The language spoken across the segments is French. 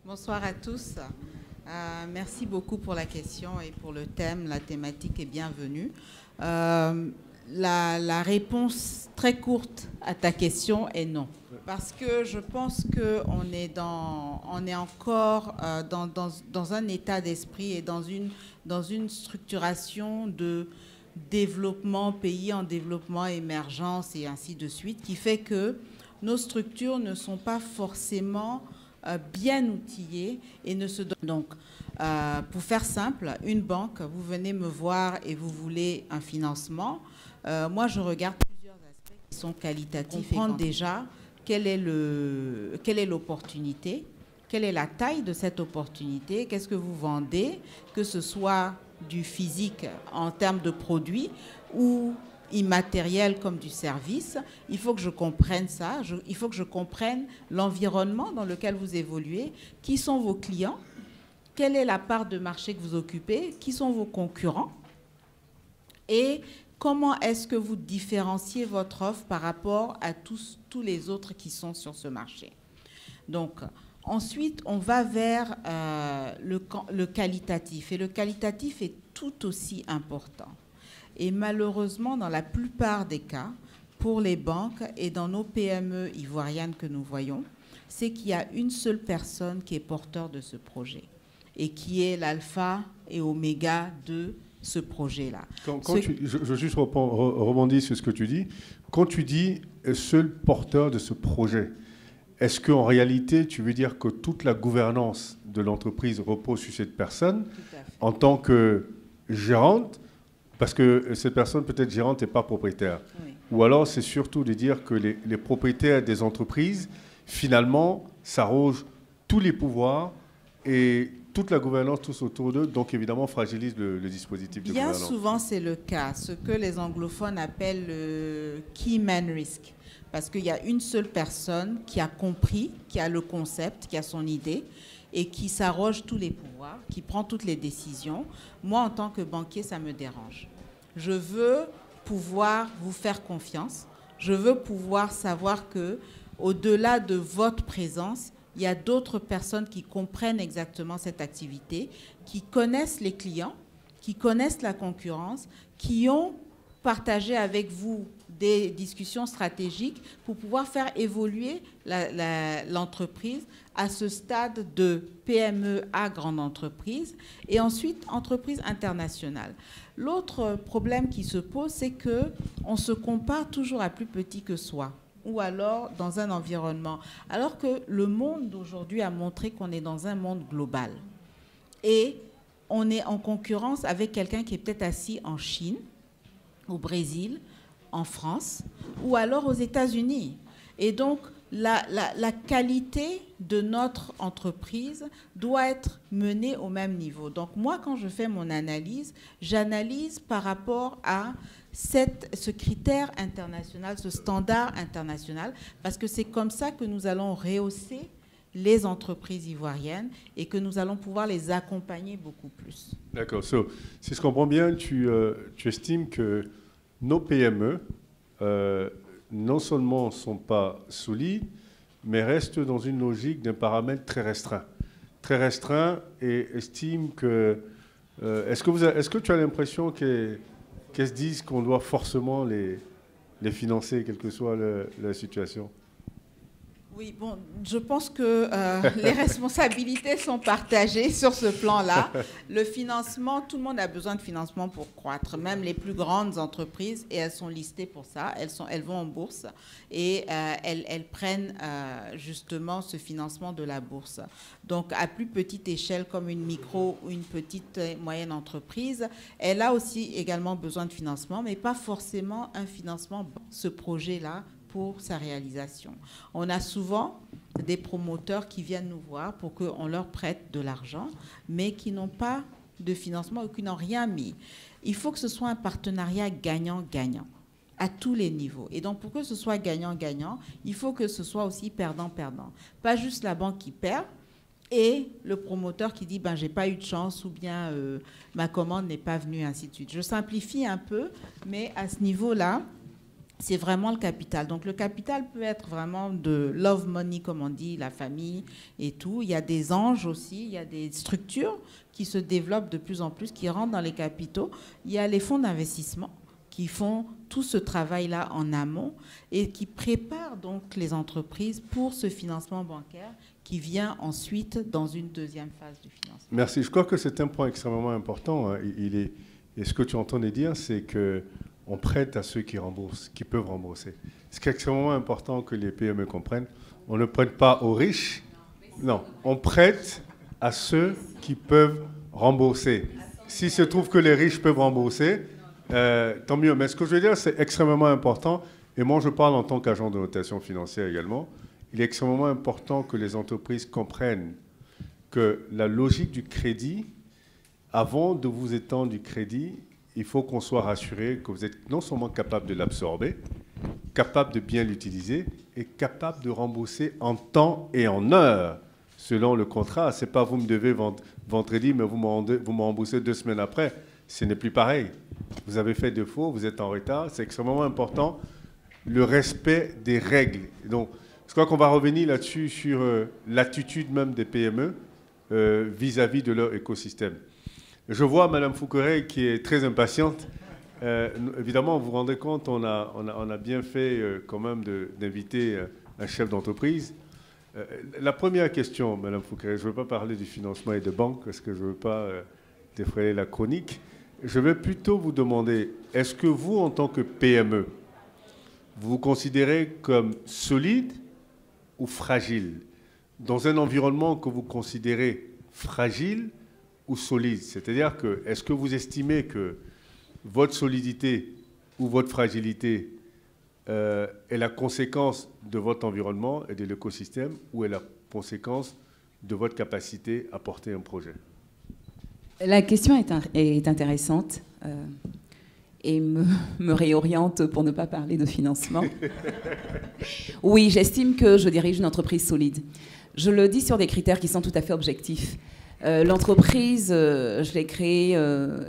Bonsoir à tous. Merci beaucoup pour la question et pour le thème. La thématique est bienvenue. La réponse très courte à ta question est non. Parce que je pense qu'on est, on est encore dans un état d'esprit et dans une structuration de développement, pays en développement, émergence et ainsi de suite, qui fait que nos structures ne sont pas forcément bien outillées et ne se donnent. Donc, pour faire simple, une banque, vous venez me voir et vous voulez un financement. Moi, je regarde plusieurs aspects qui sont qualitatifs. Comprendre déjà quelle est l'opportunité, quelle est la taille de cette opportunité, qu'est-ce que vous vendez, que ce soit du physique en termes de produits ou immatériel comme du service. Il faut que je comprenne ça, il faut que je comprenne l'environnement dans lequel vous évoluez, qui sont vos clients, quelle est la part de marché que vous occupez, qui sont vos concurrents et comment est-ce que vous différenciez votre offre par rapport à tous les autres qui sont sur ce marché. Donc, ensuite, on va vers le qualitatif. Et le qualitatif est tout aussi important. Et malheureusement, dans la plupart des cas, pour les banques et dans nos PME ivoiriennes que nous voyons, c'est qu'il y a une seule personne qui est porteur de ce projet et qui est l'alpha et oméga de ce projet-là. Je veux juste rebondir sur ce que tu dis. Quand tu dis seul porteur de ce projet, est-ce qu'en réalité, tu veux dire que toute la gouvernance de l'entreprise repose sur cette personne en tant que gérante, parce que cette personne peut être gérante et pas propriétaire. Oui. Ou alors c'est surtout de dire que les propriétaires des entreprises, finalement, s'arrogent tous les pouvoirs et toute la gouvernance, tous autour d'eux, donc évidemment fragilise le dispositif de gouvernance. Bien souvent, c'est le cas, ce que les anglophones appellent le key man risk. Parce qu'il y a une seule personne qui a compris, qui a le concept, qui a son idée, et qui s'arroge tous les pouvoirs, qui prend toutes les décisions. Moi, en tant que banquier, ça me dérange. Je veux pouvoir vous faire confiance. Je veux pouvoir savoir que, au-delà de votre présence, il y a d'autres personnes qui comprennent exactement cette activité, qui connaissent les clients, qui connaissent la concurrence, qui ont partagé avec vous des discussions stratégiques pour pouvoir faire évoluer l'entreprise à ce stade de PME à grande entreprise et ensuite entreprise internationale. L'autre problème qui se pose, c'est qu'on se compare toujours à plus petit que soi ou alors dans un environnement. Alors que le monde d'aujourd'hui a montré qu'on est dans un monde global. Et on est en concurrence avec quelqu'un qui est peut-être assis en Chine, au Brésil, en France, ou alors aux États-Unis. Et donc, la qualité de notre entreprise doit être menée au même niveau. Donc, moi, quand je fais mon analyse, j'analyse par rapport à ce critère international, ce standard international, parce que c'est comme ça que nous allons rehausser les entreprises ivoiriennes et que nous allons pouvoir les accompagner beaucoup plus. D'accord. Si je comprends bien, tu estimes que nos PME, non seulement ne sont pas solides, mais restent dans une logique d'un paramètre très restreint. Très restreint et estime que... Est-ce que tu as l'impression qu'elles se disent qu'on doit forcément les financer, quelle que soit la situation ? Oui, bon, je pense que les responsabilités sont partagées sur ce plan-là. Le financement, tout le monde a besoin de financement pour croître, même les plus grandes entreprises, et elles sont listées pour ça. Elles vont en bourse et elles prennent justement ce financement de la bourse. Donc, à plus petite échelle, comme une micro ou une petite moyenne entreprise, elle a aussi également besoin de financement, mais pas forcément un financement, ce projet-là, pour sa réalisation. On a souvent des promoteurs qui viennent nous voir pour qu'on leur prête de l'argent, mais qui n'ont pas de financement ou qui n'ont rien mis. Il faut que ce soit un partenariat gagnant-gagnant à tous les niveaux. Et donc, pour que ce soit gagnant-gagnant, il faut que ce soit aussi perdant-perdant. Pas juste la banque qui perd et le promoteur qui dit ben, « j'ai pas eu de chance » ou bien « ma commande n'est pas venue », ainsi de suite. Je simplifie un peu, mais à ce niveau-là, c'est vraiment le capital. Donc le capital peut être vraiment de love money, comme on dit, la famille et tout. Il y a des anges aussi, il y a des structures qui se développent de plus en plus, qui rentrent dans les capitaux. Il y a les fonds d'investissement qui font tout ce travail-là en amont et qui préparent donc les entreprises pour ce financement bancaire qui vient ensuite dans une deuxième phase du financement. Merci. Je crois que c'est un point extrêmement important. Et ce que tu entendais dire, c'est qu'on prête à ceux qui remboursent, qui peuvent rembourser. Ce qui est extrêmement important que les PME comprennent, on ne prête pas aux riches, non, on prête à ceux qui peuvent rembourser. S'il se trouve que les riches peuvent rembourser, tant mieux. Mais ce que je veux dire, c'est extrêmement important. Et moi, je parle en tant qu'agent de notation financière également. Il est extrêmement important que les entreprises comprennent que la logique du crédit, avant de vous étendre du crédit, il faut qu'on soit rassuré que vous êtes non seulement capable de l'absorber, capable de bien l'utiliser et capable de rembourser en temps et en heure selon le contrat. Ce n'est pas vous me devez vendredi, mais vous me remboursez 2 semaines après. Ce n'est plus pareil. Vous avez fait défaut, vous êtes en retard. C'est extrêmement important, le respect des règles. Donc, je crois qu'on va revenir là-dessus sur l'attitude même des PME vis-à-vis de leur écosystème. Je vois Mme Fouqueret qui est très impatiente. Évidemment, vous vous rendez compte, on a bien fait quand même d'inviter un chef d'entreprise. La première question, Mme Fouqueret, je ne veux pas parler du financement et de banque parce que je ne veux pas défrayer la chronique. Je vais plutôt vous demander, est-ce que vous, en tant que PME, vous vous considérez comme solide ou fragile dans un environnement que vous considérez fragile ou solide? C'est-à-dire que, est-ce que vous estimez que votre solidité ou votre fragilité est la conséquence de votre environnement et de l'écosystème ou est la conséquence de votre capacité à porter un projet? La question est intéressante et me réoriente pour ne pas parler de financement. Oui, j'estime que je dirige une entreprise solide. Je le dis sur des critères qui sont tout à fait objectifs. L'entreprise, je l'ai créée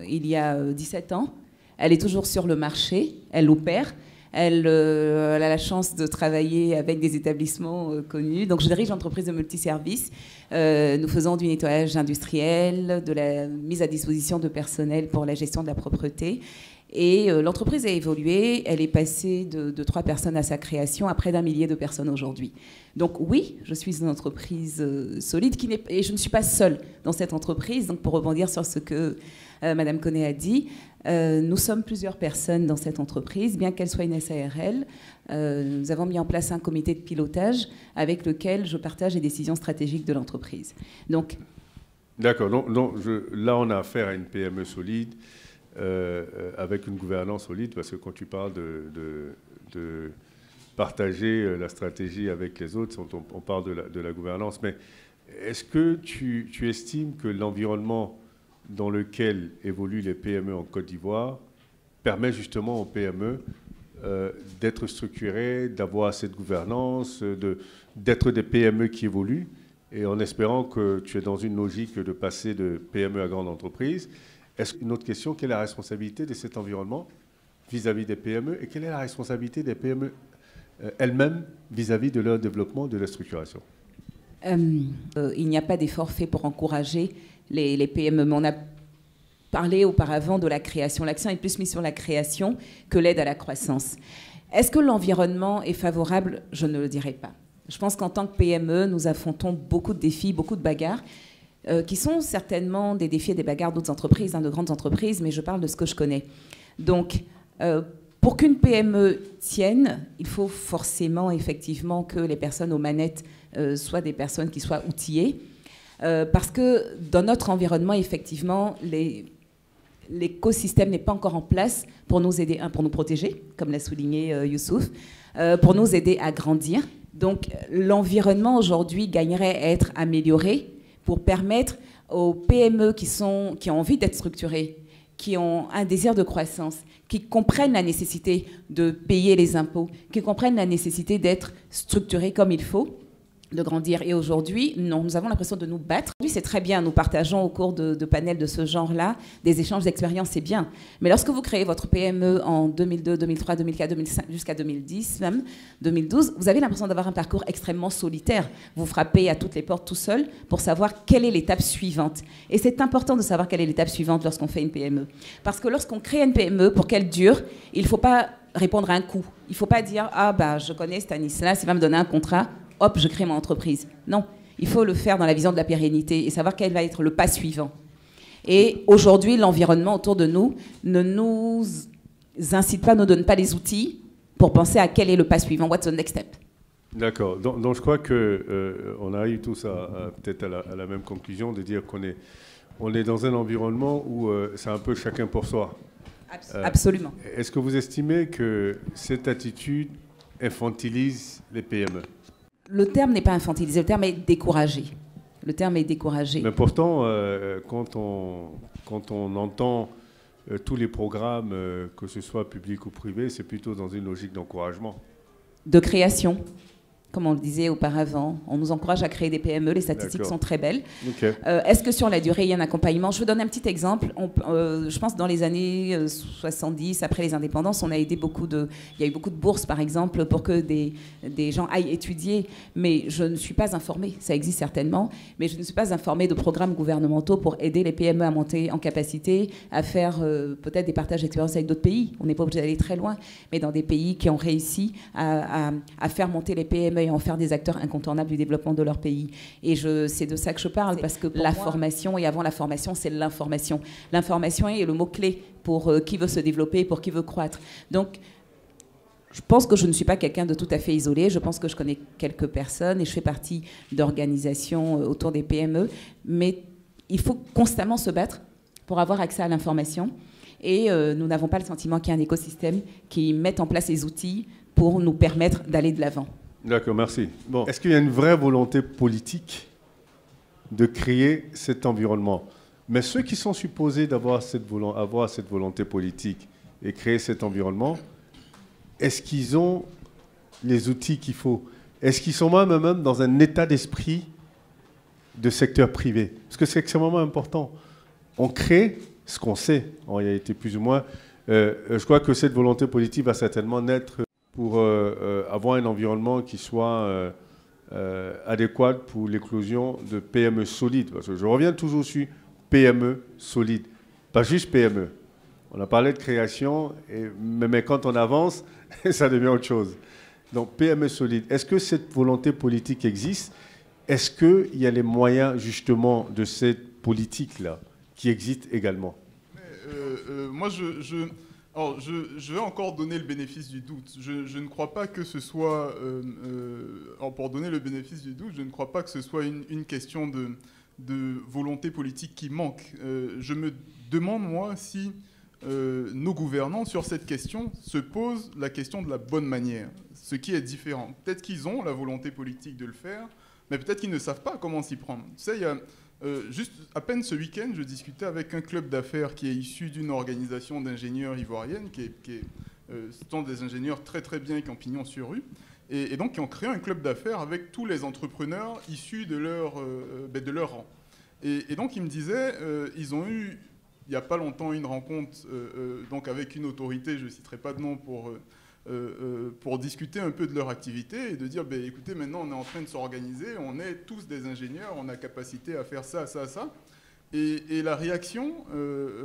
il y a 17 ans. Elle est toujours sur le marché, elle opère. Elle a la chance de travailler avec des établissements connus. Donc, je dirige une entreprise de multiservices. Nous faisons du nettoyage industriel, de la mise à disposition de personnel pour la gestion de la propreté. Et l'entreprise a évolué. Elle est passée de 3 personnes à sa création à près d'1 millier de personnes aujourd'hui. Donc oui, je suis une entreprise solide et je ne suis pas seule dans cette entreprise. Donc pour rebondir sur ce que Madame Koné a dit, nous sommes plusieurs personnes dans cette entreprise, bien qu'elle soit une SARL. Nous avons mis en place un comité de pilotage avec lequel je partage les décisions stratégiques de l'entreprise. Donc, d'accord. Là, on a affaire à une PME solide, avec une gouvernance solide, parce que quand tu parles de partager la stratégie avec les autres, on parle de la gouvernance. Mais est-ce que tu estimes que l'environnement dans lequel évoluent les PME en Côte d'Ivoire permet justement aux PME d'être structurées, d'avoir cette gouvernance, d'être des PME qui évoluent, et en espérant que tu es dans une logique de passer de PME à grande entreprise? Une autre question, quelle est la responsabilité de cet environnement vis-à-vis des PME et quelle est la responsabilité des PME elles-mêmes vis-à-vis de leur développement, de leur structuration? Il n'y a pas d'effort fait pour encourager les PME. Mais on a parlé auparavant de la création. L'accent est plus mis sur la création que l'aide à la croissance. Est-ce que l'environnement est favorable? Je ne le dirais pas. Je pense qu'en tant que PME, nous affrontons beaucoup de défis, beaucoup de bagarres, qui sont certainement des défis et des bagarres d'autres entreprises, de grandes entreprises, mais je parle de ce que je connais. Donc, pour qu'une PME tienne, il faut forcément, effectivement, que les personnes aux manettes soient des personnes qui soient outillées. Parce que dans notre environnement, effectivement, l'écosystème n'est pas encore en place pour nous aider, pour nous protéger, comme l'a souligné Youssouf, pour nous aider à grandir. Donc l'environnement aujourd'hui gagnerait à être amélioré pour permettre aux PME qui ont envie d'être structurées, qui ont un désir de croissance, qui comprennent la nécessité de payer les impôts, qui comprennent la nécessité d'être structurées comme il faut, de grandir. Et aujourd'hui, non, nous avons l'impression de nous battre. Aujourd'hui, c'est très bien. Nous partageons au cours de panels de ce genre-là des échanges d'expériences, c'est bien. Mais lorsque vous créez votre PME en 2002, 2003, 2004, 2005, jusqu'à 2010, même 2012, vous avez l'impression d'avoir un parcours extrêmement solitaire. Vous frappez à toutes les portes tout seul pour savoir quelle est l'étape suivante. Et c'est important de savoir quelle est l'étape suivante lorsqu'on fait une PME. Parce que lorsqu'on crée une PME, pour qu'elle dure, il ne faut pas répondre à un coup. Il ne faut pas dire « Ah, bah, je connais Stanislas, il va me donner un contrat. » Hop, je crée mon entreprise. Non, il faut le faire dans la vision de la pérennité et savoir quel va être le pas suivant. Et aujourd'hui, l'environnement autour de nous ne nous incite pas, ne donne pas les outils pour penser à quel est le pas suivant, what's the next step. D'accord. Donc je crois qu'on arrive tous peut-être à la même conclusion de dire qu'on est dans un environnement où c'est un peu chacun pour soi. Absolument. Est-ce que vous estimez que cette attitude infantilise les PME ? Le terme n'est pas infantilisé, le terme est découragé. Le terme est découragé. Mais pourtant, quand on entend tous les programmes, que ce soit public ou privé, c'est plutôt dans une logique d'encouragement. De création, comme on le disait auparavant. On nous encourage à créer des PME, les statistiques sont très belles. Okay. Est-ce que sur la durée, il y a un accompagnement? Je vous donne un petit exemple. Je pense que dans les années 70, après les indépendances, on a aidé il y a eu beaucoup de bourses, par exemple, pour que des gens aillent étudier. Mais je ne suis pas informée, ça existe certainement, mais je ne suis pas informée de programmes gouvernementaux pour aider les PME à monter en capacité, à faire peut-être des partages d'expérience avec d'autres pays. On n'est pas obligé d'aller très loin, mais dans des pays qui ont réussi à faire monter les PME et en faire des acteurs incontournables du développement de leur pays. Et c'est de ça que je parle, parce que la formation, et avant la formation, c'est l'information. L'information est le mot-clé pour qui veut se développer, pour qui veut croître. Donc, je pense que je ne suis pas quelqu'un de tout à fait isolé. Je pense que je connais quelques personnes et je fais partie d'organisations autour des PME. Mais il faut constamment se battre pour avoir accès à l'information. Et nous n'avons pas le sentiment qu'il y a un écosystème qui mette en place les outils pour nous permettre d'aller de l'avant. D'accord, merci. Bon, est-ce qu'il y a une vraie volonté politique de créer cet environnement? Mais ceux qui sont supposés avoir cette volonté politique et créer cet environnement, est-ce qu'ils ont les outils qu'il faut? Est-ce qu'ils sont même dans un état d'esprit de secteur privé? Parce que c'est extrêmement important. On crée ce qu'on sait, en réalité, plus ou moins. Je crois que cette volonté politique va certainement naître pour avoir un environnement qui soit adéquat pour l'éclosion de PME solides. Parce que je reviens toujours sur PME solides, pas juste PME. On a parlé de création, mais quand on avance, ça devient autre chose. Donc PME solide. Est-ce que cette volonté politique existe? Est-ce qu'il y a les moyens justement de cette politique-là qui existent également? Moi, je vais encore donner le bénéfice du doute. Je ne crois pas que ce soit, pour donner le bénéfice du doute, je ne crois pas que ce soit une question de volonté politique qui manque. Je me demande, moi, si nos gouvernants, sur cette question, se posent la question de la bonne manière, ce qui est différent. Peut-être qu'ils ont la volonté politique de le faire, mais peut-être qu'ils ne savent pas comment s'y prendre. Tu sais, il y a... juste à peine ce week-end, je discutais avec un club d'affaires qui est issu d'une organisation d'ingénieurs ivoirienne, ce sont des ingénieurs très très bien qui ont pignon sur rue, et donc qui ont créé un club d'affaires avec tous les entrepreneurs issus de leur rang. Et donc ils me disaient, ils ont eu il n'y a pas longtemps une rencontre donc avec une autorité, je ne citerai pas de nom, pour discuter un peu de leur activité et de dire, écoutez, maintenant on est en train de s'organiser, on est tous des ingénieurs, on a capacité à faire ça, ça, ça. Et la réaction,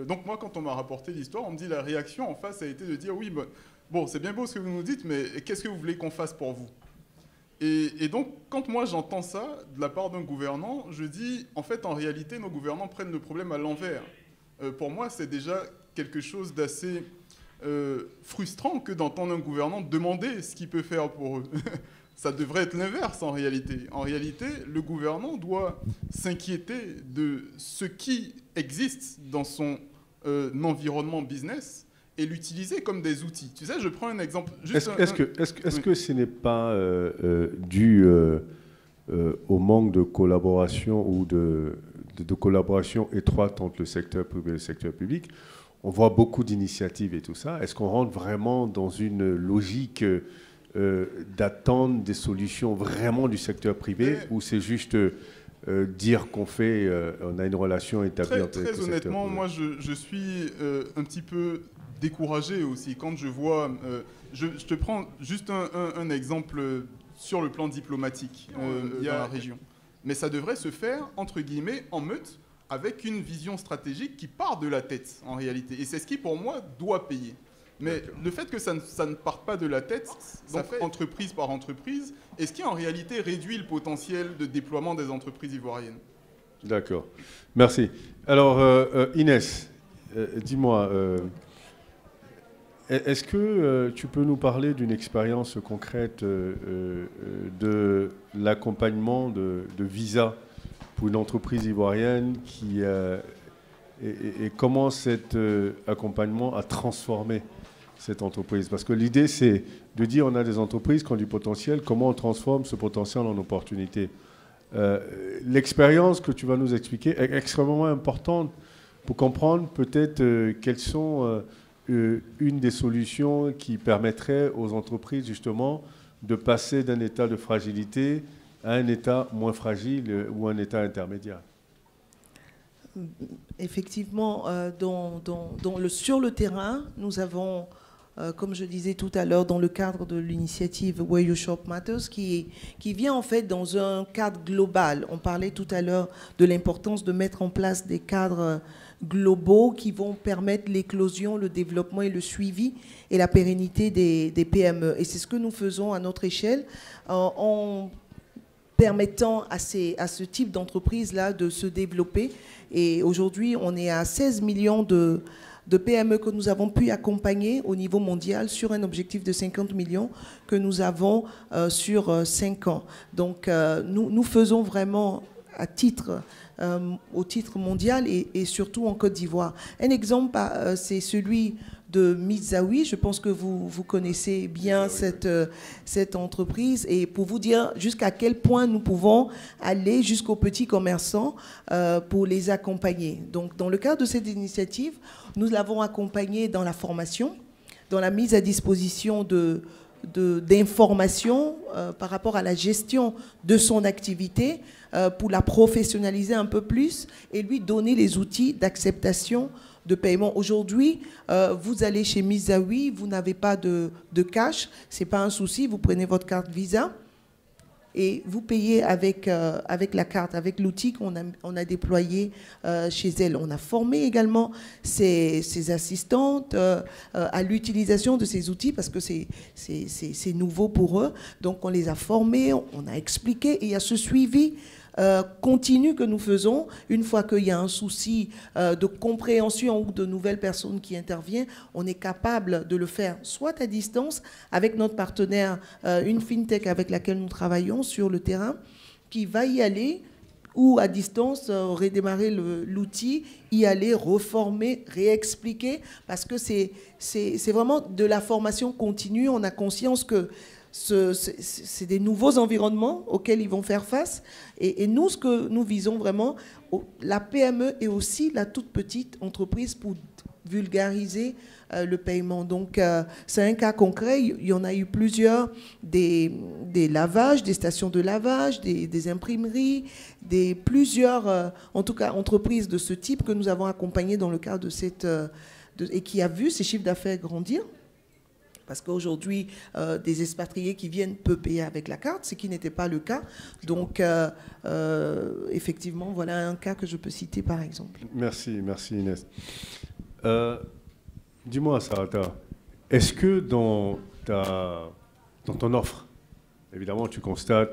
donc moi quand on m'a rapporté l'histoire, on me dit la réaction en face a été de dire, oui, bon c'est bien beau ce que vous nous dites, mais qu'est-ce que vous voulez qu'on fasse pour vous? Et donc quand moi j'entends ça de la part d'un gouvernant, je dis, en fait en réalité nos gouvernants prennent le problème à l'envers. Pour moi c'est déjà quelque chose d'assez... frustrant que d'entendre un gouvernant demander ce qu'il peut faire pour eux. Ça devrait être l'inverse en réalité. En réalité, le gouvernant doit s'inquiéter de ce qui existe dans son environnement business et l'utiliser comme des outils. Tu sais, je prends un exemple. Est-ce que ce n'est pas dû au manque de collaboration ou de collaboration étroite entre le secteur privé et le secteur public? On voit beaucoup d'initiatives et tout ça. Est-ce qu'on rentre vraiment dans une logique d'attendre des solutions vraiment du secteur privé, ou c'est juste dire qu'on fait, on a une relation établie entre Très honnêtement, moi je suis un petit peu découragé aussi quand je vois... je te prends juste un exemple sur le plan diplomatique dans la région. Mais ça devrait se faire, entre guillemets, en meute, avec une vision stratégique qui part de la tête, en réalité. Et c'est ce qui, pour moi, doit payer. Mais le fait que ça ne parte pas de la tête, donc entreprise par entreprise, est ce qui, en réalité, réduit le potentiel de déploiement des entreprises ivoiriennes. D'accord. Merci. Alors, Inès, dis-moi, est-ce que tu peux nous parler d'une expérience concrète de l'accompagnement de visa pour une entreprise ivoirienne et comment cet accompagnement a transformé cette entreprise? Parce que l'idée, c'est de dire on a des entreprises qui ont du potentiel, comment on transforme ce potentiel en opportunité. L'expérience que tu vas nous expliquer est extrêmement importante pour comprendre peut-être quelles sont une des solutions qui permettrait aux entreprises justement de passer d'un état de fragilité à un état moins fragile ou un état intermédiaire. Effectivement, sur le terrain, nous avons, comme je disais tout à l'heure, dans le cadre de l'initiative Where Your Shop Matters, qui vient en fait dans un cadre global. On parlait tout à l'heure de l'importance de mettre en place des cadres globaux qui vont permettre l'éclosion, le développement et le suivi et la pérennité des PME. Et c'est ce que nous faisons à notre échelle en permettant à ce type d'entreprise-là de se développer. Et aujourd'hui, on est à 16 millions de PME que nous avons pu accompagner au niveau mondial sur un objectif de 50 millions que nous avons sur 5 ans. Donc, nous faisons vraiment au titre mondial et surtout en Côte d'Ivoire. Un exemple, c'est celui de Mizawi. Je pense que vous connaissez bien cette entreprise. Et pour vous dire jusqu'à quel point nous pouvons aller jusqu'aux petits commerçants pour les accompagner. Donc, dans le cadre de cette initiative, nous l'avons accompagné dans la formation, dans la mise à disposition d'informations par rapport à la gestion de son activité pour la professionnaliser un peu plus et lui donner les outils d'acceptation de paiement. Aujourd'hui, vous allez chez Mizawi, vous n'avez pas de cash, ce n'est pas un souci, vous prenez votre carte Visa et vous payez avec la carte, avec l'outil qu'on a déployé chez elle. On a formé également ses assistantes à l'utilisation de ces outils parce que c'est nouveau pour eux. Donc on les a formés, on a expliqué et il y a ce suivi continu que nous faisons. Une fois qu'il y a un souci de compréhension ou de nouvelles personnes qui interviennent, on est capable de le faire soit à distance avec notre partenaire, une fintech avec laquelle nous travaillons sur le terrain, qui va y aller, ou à distance, redémarrer l'outil, y aller, reformer, réexpliquer, parce que c'est vraiment de la formation continue. On a conscience que c'est des nouveaux environnements auxquels ils vont faire face. Et nous, ce que nous visons vraiment, la PME et aussi la toute petite entreprise pour vulgariser le paiement. Donc, c'est un cas concret. Il y en a eu plusieurs, des lavages, des stations de lavage, des imprimeries, plusieurs, en tout cas, entreprises de ce type que nous avons accompagnées dans le cadre de et qui a vu ses chiffres d'affaires grandir. Parce qu'aujourd'hui, des expatriés qui viennent peuvent payer avec la carte, ce qui n'était pas le cas. Donc, effectivement, voilà un cas que je peux citer, par exemple. Merci Inès. Dis-moi, Sarata, est-ce que dans ton offre, évidemment, tu constates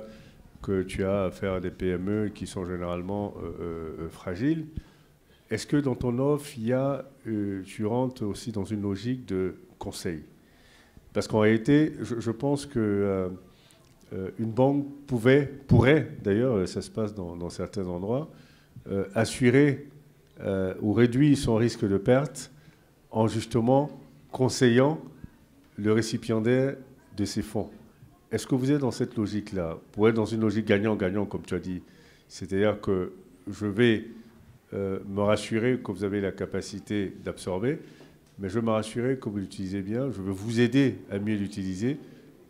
que tu as affaire à des PME qui sont généralement fragiles, est-ce que dans ton offre, tu rentres aussi dans une logique de conseil ? Parce qu'en réalité, je pense qu'une banque pourrait, d'ailleurs, ça se passe dans certains endroits, assurer ou réduire son risque de perte en justement conseillant le récipiendaire de ces fonds. Est-ce que vous êtes dans cette logique-là? Pour être dans une logique gagnant-gagnant, comme tu as dit, c'est-à-dire que je vais me rassurer que vous avez la capacité d'absorber, mais je veux me rassurer que vous l'utilisez bien, je veux vous aider à mieux l'utiliser,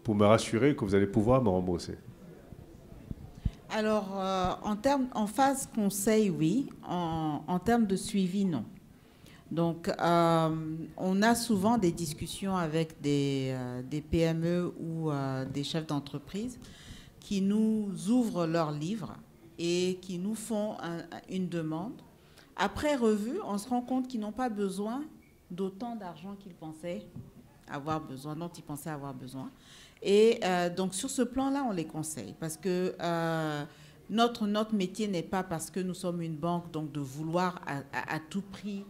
pour me rassurer que vous allez pouvoir me rembourser? Alors, en phase conseil, oui. En termes de suivi, non. Donc, on a souvent des discussions avec des PME ou des chefs d'entreprise qui nous ouvrent leurs livres et qui nous font une demande. Après revue, on se rend compte qu'ils n'ont pas besoin d'autant d'argent qu'ils pensaient avoir besoin, dont ils pensaient avoir besoin. Et donc, sur ce plan-là, on les conseille parce que notre métier n'est pas, parce que nous sommes une banque, donc de vouloir à tout prix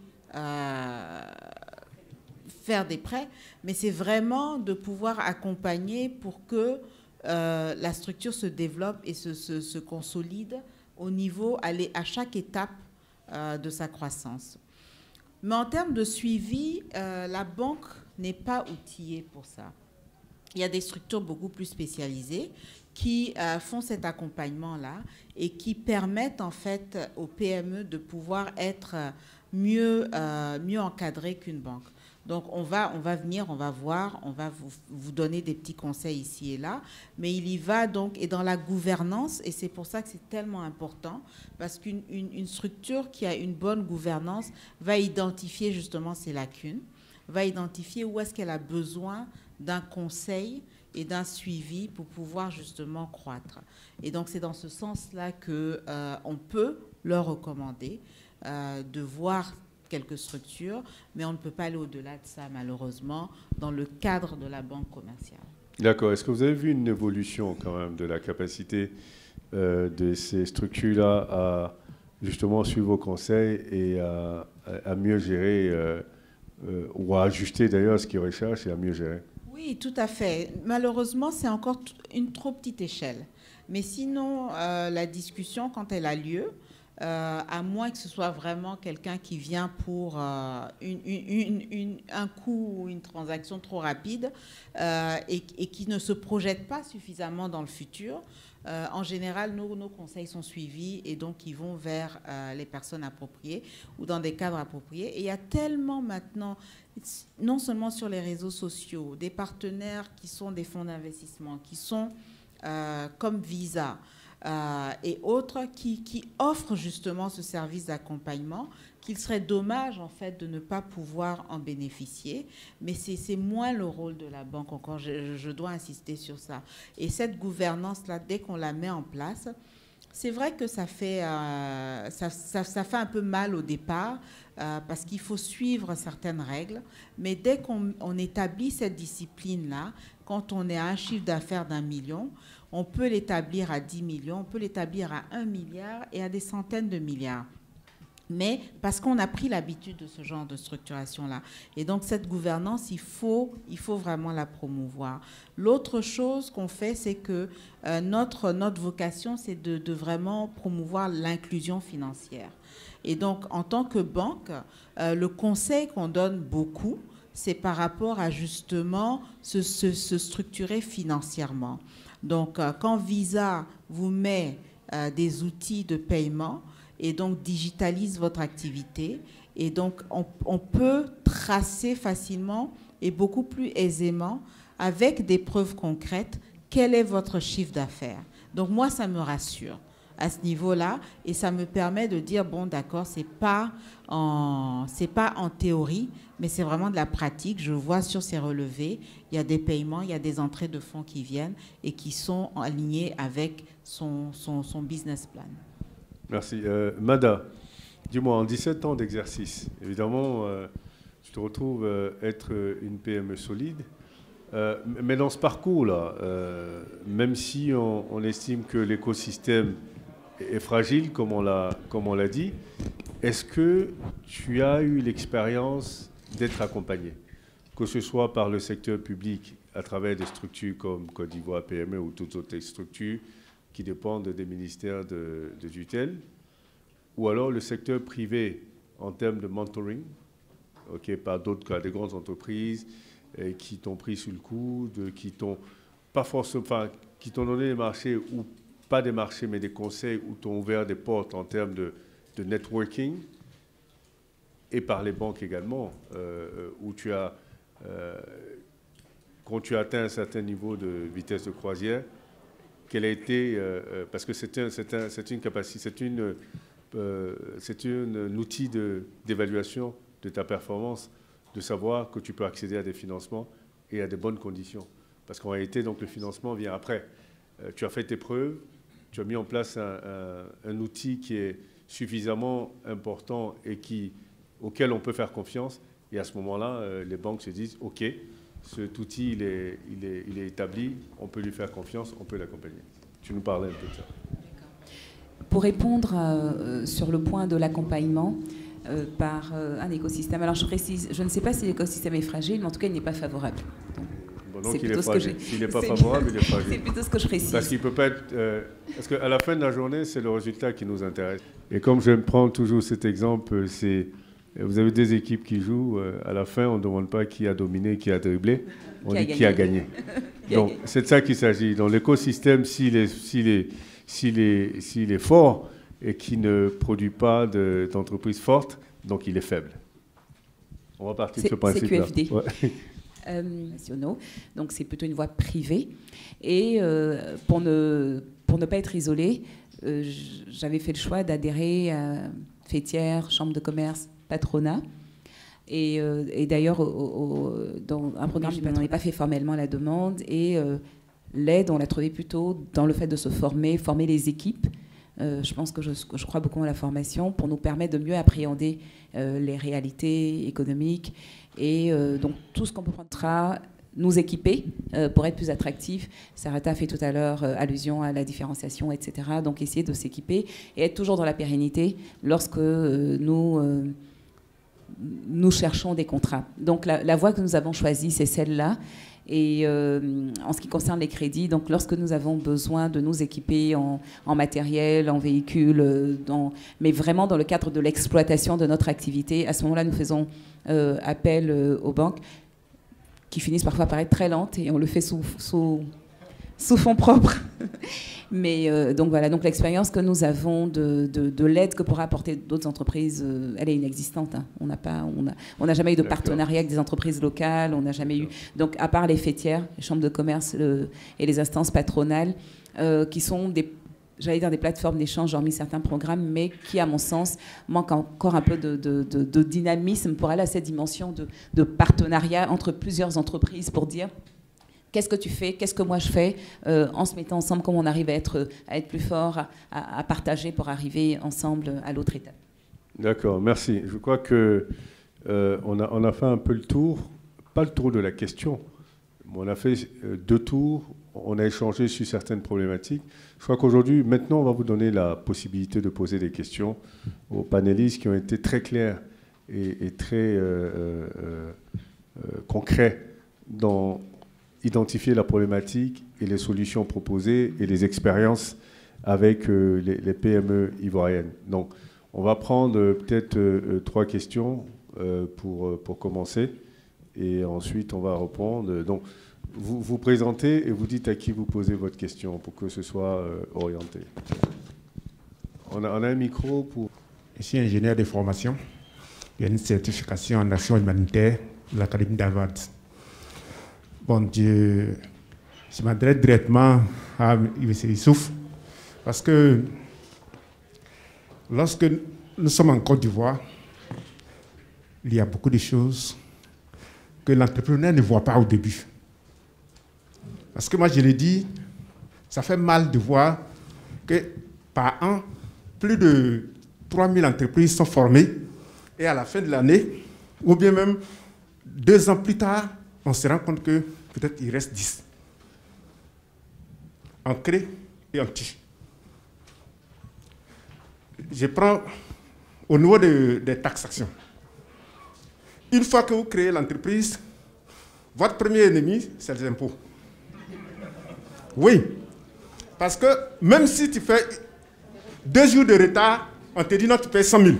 faire des prêts, mais c'est vraiment de pouvoir accompagner pour que la structure se développe et se consolide au niveau, à chaque étape de sa croissance. Mais en termes de suivi, la banque n'est pas outillée pour ça. Il y a des structures beaucoup plus spécialisées qui font cet accompagnement-là et qui permettent en fait aux PME de pouvoir être mieux encadrées qu'une banque. Donc, on va venir, on va voir, on va vous donner des petits conseils ici et là, mais il y va donc, et dans la gouvernance, et c'est pour ça que c'est tellement important, parce qu'une structure qui a une bonne gouvernance va identifier justement ses lacunes, va identifier où est-ce qu'elle a besoin d'un conseil et d'un suivi pour pouvoir justement croître. Et donc, c'est dans ce sens-là qu'on peut leur recommander de voir quelques structures, mais on ne peut pas aller au-delà de ça, malheureusement, dans le cadre de la banque commerciale. D'accord. Est-ce que vous avez vu une évolution, quand même, de la capacité de ces structures-là à, justement, suivre vos conseils et à mieux gérer, ou à ajuster, d'ailleurs, ce qu'ils recherchent et à mieux gérer? Oui, tout à fait. Malheureusement, c'est encore une trop petite échelle. Mais sinon, la discussion, quand elle a lieu, à moins que ce soit vraiment quelqu'un qui vient pour un coût ou une transaction trop rapide et qui ne se projette pas suffisamment dans le futur, en général, nos conseils sont suivis et donc ils vont vers les personnes appropriées ou dans des cadres appropriés. Et il y a tellement maintenant, non seulement sur les réseaux sociaux, des partenaires qui sont des fonds d'investissement, qui sont comme Visa, et autres qui offrent justement ce service d'accompagnement, qu'il serait dommage en fait de ne pas pouvoir en bénéficier, mais c'est moins le rôle de la banque encore, je dois insister sur ça. Et cette gouvernance-là, dès qu'on la met en place, c'est vrai que ça fait un peu mal au départ, parce qu'il faut suivre certaines règles, mais dès qu'on établit cette discipline-là, quand on est à un chiffre d'affaires d'1 million, on peut l'établir à 10 millions, on peut l'établir à 1 milliard et à des centaines de milliards. Mais parce qu'on a pris l'habitude de ce genre de structuration-là. Et donc, cette gouvernance, il faut vraiment la promouvoir. L'autre chose qu'on fait, c'est que notre vocation, c'est de vraiment promouvoir l'inclusion financière. Et donc, en tant que banque, le conseil qu'on donne beaucoup, c'est par rapport à justement se structurer financièrement. Donc, quand Visa vous met des outils de paiement et donc digitalise votre activité, et donc on peut tracer facilement et beaucoup plus aisément, avec des preuves concrètes, quel est votre chiffre d'affaires. Donc, moi, ça me rassure à ce niveau-là, et ça me permet de dire, bon, d'accord, c'est pas en théorie, mais c'est vraiment de la pratique. Je vois sur ces relevés, il y a des paiements, il y a des entrées de fonds qui viennent et qui sont alignés avec son business plan. Merci. Mada, dis-moi, en 17 ans d'exercice, évidemment, tu te retrouves être une PME solide, mais dans ce parcours-là, même si on estime que l'écosystème est fragile, comme on l'a dit, est-ce que tu as eu l'expérience d'être accompagné, que ce soit par le secteur public à travers des structures comme Côte d'Ivoire PME ou toutes autres structures qui dépendent des ministères de tutelle, ou alors le secteur privé en termes de mentoring, par d'autres cas, des grandes entreprises qui t'ont pris sous le coude, qui t'ont donné des marchés ou pas des marchés, mais des conseils où t'ont ouvert des portes en termes de networking, et par les banques également, où tu as quand tu atteins un certain niveau de vitesse de croisière, quelle a été, parce que c'est une capacité, c'est un outil d'évaluation de ta performance, de savoir que tu peux accéder à des financements et à de bonnes conditions. Parce qu'en réalité, donc, le financement vient après. Tu as fait tes preuves, tu as mis en place un outil qui est suffisamment important et auquel on peut faire confiance. Et à ce moment-là, les banques se disent, OK, cet outil, il est établi, on peut lui faire confiance, on peut l'accompagner. Tu nous parlais un peu de ça. Pour répondre sur le point de l'accompagnement par un écosystème, alors je précise, je ne sais pas si l'écosystème est fragile, mais en tout cas, il n'est pas favorable. Donc il est fragile. S'il n'est pas favorable, il est fragile. C'est plutôt ce que je précise. Parce qu'il peut pas être. Parce qu'à la fin de la journée, c'est le résultat qui nous intéresse. Et comme je prends toujours cet exemple, c'est vous avez des équipes qui jouent. À la fin, on ne demande pas qui a dominé, qui a dribblé. On dit qui a gagné. Donc c'est de ça qu'il s'agit. Dans l'écosystème, s'il est fort et qui ne produit pas d'entreprise forte, donc il est faible. On va partir de ce principe-là. C'est QFD. Ouais. Nationaux. Donc c'est plutôt une voie privée. Et pour ne pas être isolée, j'avais fait le choix d'adhérer à Fêtière, Chambre de commerce, Patronat. Et d'ailleurs, dans un programme, je n'en ai pas fait formellement la demande. Et l'aide, on l'a trouvée plutôt dans le fait de se former les équipes. Je pense que je crois beaucoup à la formation pour nous permettre de mieux appréhender les réalités économiques. Et donc, tout ce qu'on peut prendre nous équiper pour être plus attractif. Sarata a fait tout à l'heure allusion à la différenciation, etc. Donc, essayer de s'équiper et être toujours dans la pérennité lorsque nous cherchons des contrats. Donc, la voie que nous avons choisie, c'est celle-là. Et en ce qui concerne les crédits, donc lorsque nous avons besoin de nous équiper en matériel, en véhicule, mais vraiment dans le cadre de l'exploitation de notre activité, à ce moment-là, nous faisons appel aux banques qui finissent parfois par être très lentes et on le fait sous fonds propres. Mais donc voilà, donc l'expérience que nous avons de l'aide que pourraient apporter d'autres entreprises, elle est inexistante. Hein. On n'a jamais eu de partenariat avec des entreprises locales, on n'a jamais eu. Donc à part les fêtières, les chambres de commerce et les instances patronales, qui sont des plateformes d'échange, hormis certains programmes, mais qui, à mon sens, manquent encore un peu de dynamisme pour aller à cette dimension de partenariat entre plusieurs entreprises pour dire qu'est-ce que tu fais, qu'est-ce que moi je fais, en se mettant ensemble, comment on arrive à être plus fort, à partager pour arriver ensemble à l'autre étape. D'accord, merci. Je crois que on a fait un peu le tour, pas le tour de la question, mais on a fait 2 tours, on a échangé sur certaines problématiques. Je crois qu'aujourd'hui, maintenant, on va vous donner la possibilité de poser des questions aux panélistes qui ont été très clairs et très concrets dans identifier la problématique et les solutions proposées et les expériences avec les PME ivoiriennes. Donc, on va prendre peut-être 3 questions pour commencer et ensuite on va répondre. Donc, vous vous présentez et vous dites à qui vous posez votre question pour que ce soit orienté. On a un micro pour... Je suis ingénieur de formation. J'ai une certification en action humanitaire de l'Académie d'Harvard. Bon, je m'adresse directement à IVC Issouf parce que lorsque nous sommes en Côte d'Ivoire, il y a beaucoup de choses que l'entrepreneur ne voit pas au début. Parce que moi, je l'ai dit, ça fait mal de voir que par an, plus de 3000 entreprises sont formées et à la fin de l'année, ou bien même 2 ans plus tard, on se rend compte que peut-être il reste 10. On crée et on tue. Je prends au niveau des taxations. Une fois que vous créez l'entreprise, votre premier ennemi, c'est les impôts. Oui, parce que même si tu fais 2 jours de retard, on te dit non, tu payes 100 000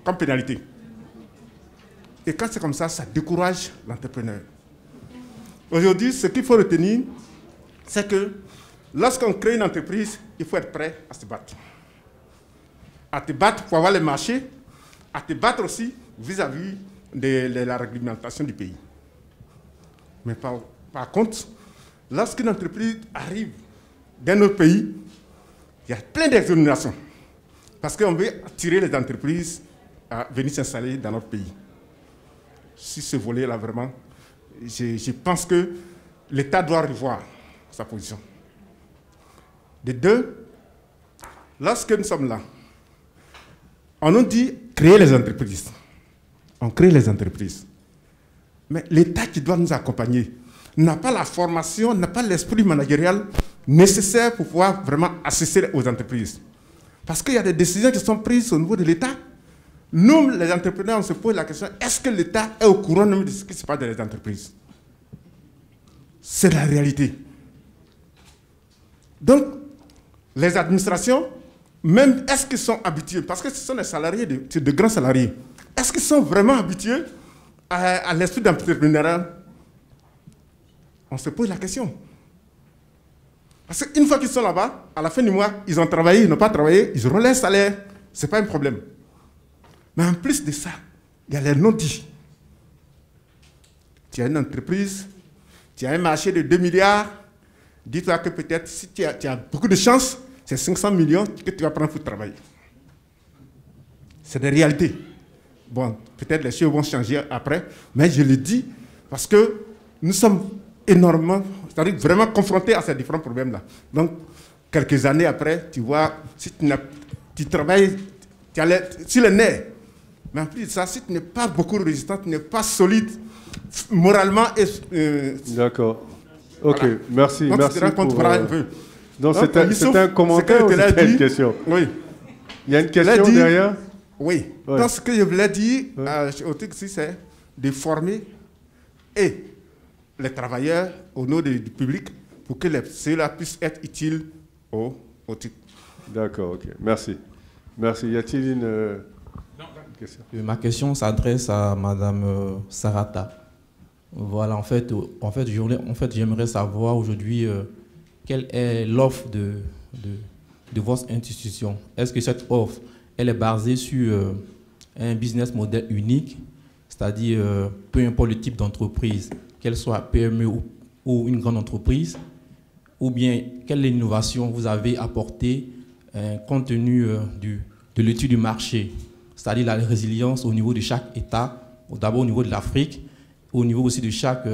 comme pénalité. Et quand c'est comme ça, ça décourage l'entrepreneur. Aujourd'hui, ce qu'il faut retenir, c'est que lorsqu'on crée une entreprise, il faut être prêt à se battre. À te battre pour avoir les marchés, à te battre aussi vis-à-vis de la réglementation du pays. Mais Par contre, lorsqu'une entreprise arrive d'un autre pays, il y a plein d'exonérations. Parce qu'on veut attirer les entreprises à venir s'installer dans notre pays. Si ce volet-là, vraiment, je pense que l'État doit revoir sa position. De deux, lorsque nous sommes là, on nous dit créer les entreprises. On crée les entreprises. Mais l'État qui doit nous accompagner n'a pas la formation, n'a pas l'esprit managérial nécessaire pour pouvoir vraiment assister aux entreprises. Parce qu'il y a des décisions qui sont prises au niveau de l'État. Nous, les entrepreneurs, on se pose la question, est-ce que l'État est au courant de ce qui se passe dans les entreprises? C'est la réalité. Donc, les administrations, même, est-ce qu'ils sont habitués? Parce que ce sont des salariés, de grands salariés. Est-ce qu'ils sont vraiment habitués à l'esprit d'entrepreneuriat? On se pose la question. Parce qu'une fois qu'ils sont là-bas, à la fin du mois, ils ont travaillé, ils n'ont pas travaillé, ils auront leur salaire. Ce n'est pas un problème. Mais en plus de ça, il y a les non-dits. Tu as une entreprise, tu as un marché de 2 milliards. Dis-toi que peut-être, si tu as beaucoup de chance, c'est 500 millions que tu vas prendre pour travailler. C'est des réalités. Bon, peut-être les choses vont changer après, mais je le dis parce que nous sommes énormément, c'est-à-dire vraiment confrontés à ces différents problèmes-là. Donc, quelques années après, tu vois, si tu travailles, tu as sur les nerfs. Mais en plus de ça, si tu n'es pas beaucoup résistant, tu n'es pas solide moralement. D'accord. Ok, voilà. Merci. Donc, merci tu te rends compte un peu. Donc, c'est un commentaire ou c'est une question? Oui. Il y a une question derrière? Oui. Ouais. Donc, ce que je voulais dire, c'est de former et les travailleurs au nom du public pour que ceux-là puissent être utiles au TIC. D'accord, ok. Merci. Merci. Y a-t-il une question? Ma question s'adresse à Madame Sarata. Voilà, en fait, j'aimerais savoir aujourd'hui quelle est l'offre de votre institution. Est-ce que cette offre, elle est basée sur un business model unique, c'est-à-dire peu importe le type d'entreprise, qu'elle soit PME ou une grande entreprise, ou bien quelle innovation vous avez apportée compte tenu de l'étude du marché, c'est-à-dire la résilience au niveau de chaque État, d'abord au niveau de l'Afrique, au niveau aussi de chaque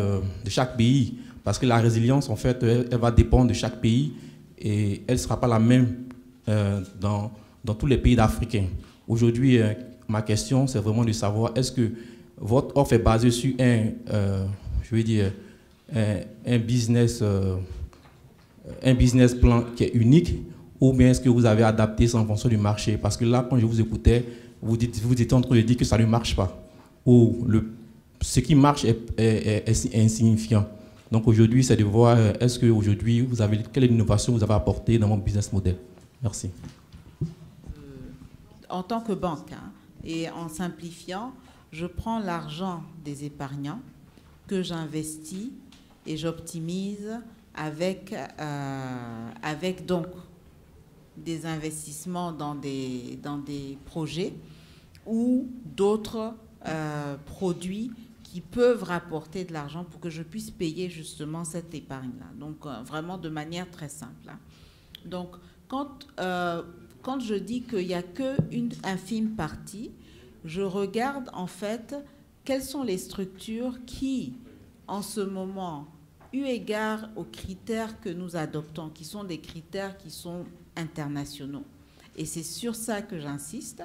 pays, parce que la résilience, en fait, elle va dépendre de chaque pays et elle ne sera pas la même dans tous les pays africains. Aujourd'hui, ma question, c'est vraiment de savoir, est-ce que votre offre est basée sur un business plan qui est unique, ou bien est-ce que vous avez adapté ça en fonction du marché? Parce que là, quand je vous écoutais, vous étiez en train de dire que ça ne marche pas, ou ce qui marche est insignifiant. Donc aujourd'hui, c'est de voir, est-ce qu'aujourd'hui, quelle innovation vous avez apportée dans mon business model? Merci. En tant que banque, et en simplifiant, je prends l'argent des épargnants que j'investis et j'optimise avec donc des investissements dans des projets ou d'autres produits qui peuvent rapporter de l'argent pour que je puisse payer justement cette épargne-là. Donc, vraiment de manière très simple. Donc, quand je dis qu'il n'y a qu'une infime partie, je regarde en fait quelles sont les structures qui, en ce moment, eu égard aux critères que nous adoptons, qui sont des critères qui sont internationaux. Et c'est sur ça que j'insiste.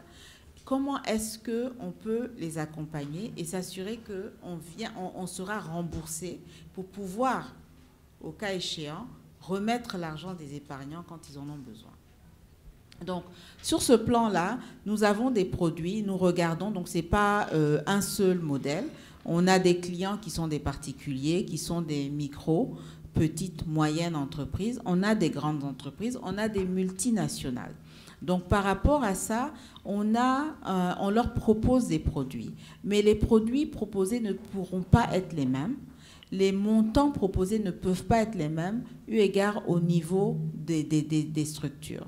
Comment est-ce qu'on peut les accompagner et s'assurer qu'on sera remboursé pour pouvoir, au cas échéant, remettre l'argent des épargnants quand ils en ont besoin. Donc, sur ce plan-là, nous avons des produits, nous regardons, donc ce n'est pas un seul modèle. On a des clients qui sont des particuliers, qui sont des micros, petites, moyennes entreprises. On a des grandes entreprises, on a des multinationales. Donc, par rapport à ça, on leur propose des produits. Mais les produits proposés ne pourront pas être les mêmes. Les montants proposés ne peuvent pas être les mêmes, eu égard au niveau des structures.